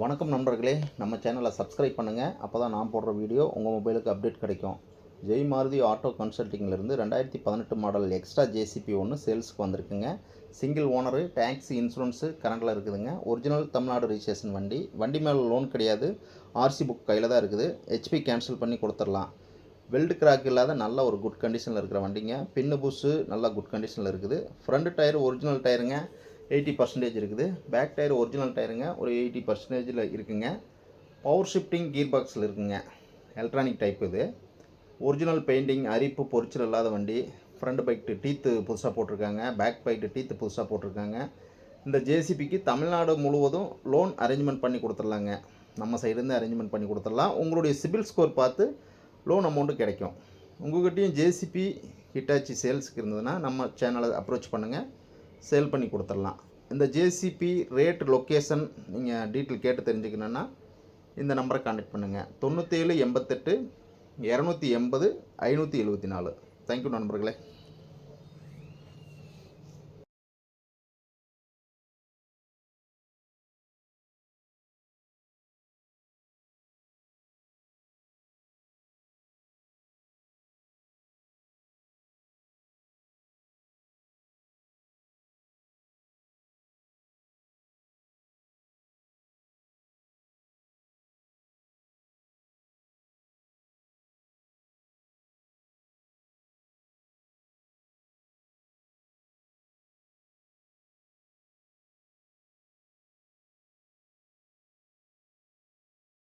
வணக்கம் நண்பர்களே, நம்ம சேனலை சப்ஸ்கிரைப் பண்ணுங்கள். அப்போ தான் நான் போடுற வீடியோ உங்கள் மொபைலுக்கு அப்டேட் கிடைக்கும். ஜெய் மாருதி ஆட்டோ கன்சல்ட்டிங்லேருந்து 2018 மாடல் எக்ஸ்ட்ரா ஜேசிபி ஒன்று சேல்ஸுக்கு வந்திருக்குங்க. சிங்கிள் ஓனரு, டேக்ஸி இன்சூரன்ஸு கரண்டில் இருக்குதுங்க. ஒரிஜினல் தமிழ்நாடு ரிஜிஸ்ட்ரேஷன் வண்டி. வண்டி மேலே லோன் கிடையாது, ஆர்சி புக் கையில் தான் இருக்குது. ஹெச்பி கேன்சல் பண்ணி கொடுத்துடலாம். வெல்டு கிராக் இல்லாத நல்ல ஒரு குட் கண்டிஷனில் இருக்கிற வண்டிங்க. பின்னு புஷு நல்லா குட் கண்டிஷனில் இருக்குது. ஃப்ரண்ட் டயர் ஒரிஜினல் டயருங்க, 80% இருக்குது. பேக் டயர் ஒரிஜினல் டயருங்க, ஒரு 80% இருக்குங்க. பவர் ஷிஃப்டிங் கீர் பாக்ஸில் இருக்குங்க. எலக்ட்ரானிக் டைப் இது. ஒரிஜினல் பெயிண்டிங், அரிப்பு பொரிச்சல் இல்லாத வண்டி. ஃப்ரண்ட் பைட்டு டீத்து புதுசாக போட்டிருக்காங்க, பேக் பைட்டு டீத்து புதுசாக போட்டிருக்காங்க. இந்த ஜேசிபிக்கு தமிழ்நாடு முழுவதும் லோன் அரேஞ்ச்மெண்ட் பண்ணி கொடுத்துடலாங்க. நம்ம சைடுலேருந்து அரேஞ்ச்மெண்ட் பண்ணி கொடுத்துடலாம். உங்களுடைய சிபில் ஸ்கோர் பார்த்து லோன் அமௌண்ட்டு கிடைக்கும். உங்கள்கிட்டையும் ஜேசிபி ஹிட்டாச்சி சேல்ஸுக்கு இருந்ததுன்னா நம்ம சேனலை அப்ரோச் பண்ணுங்கள், சேல் பண்ணி கொடுத்துடலாம். இந்த ஜேசிபி ரேட், லொக்கேஷன் நீங்கள் டீட்டெயில் கேட்டு தெரிஞ்சுக்கணுன்னா இந்த நம்பரை கான்டாக்ட் பண்ணுங்கள். 97 88 280 574. தேங்க்யூ நண்பர்களே.